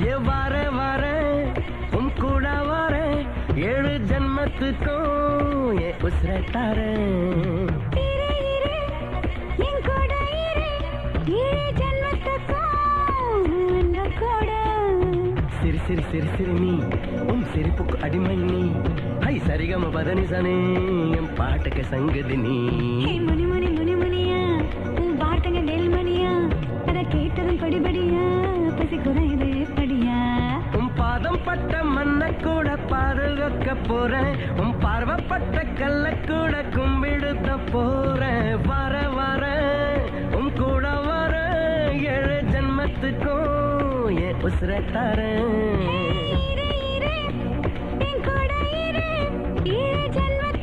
ஏ வார வார உன் கூட வார 7 ஜன்மத்துக்கும் ஏ உசுர தாரேன் சிரி சிரி சிரி சிரி நீ உன் சிரிப்புக்கு அடிமை நீ ஹை சரிகம பதனி சனே என் பாட்டுக்கு சங்கதி நீ முனி முனி முனி முனியா உன் பாட்டுங்க நெல் மணியா அத கேட்டதும் படிபடியா பசிக்குறையுது படியா உன் பாதம் பட்ட மண்ண கூட பாதுகாக்க போறேன் உன் பார்வப்பட்ட கல்ல கூட கும்பிடுத்த போறேன் வர வர உன் கூட வர 7 ஜன்மத்துக்கும் என் உசுர தாரேன் என் கூட 7 ஜன்மத்துக்கும்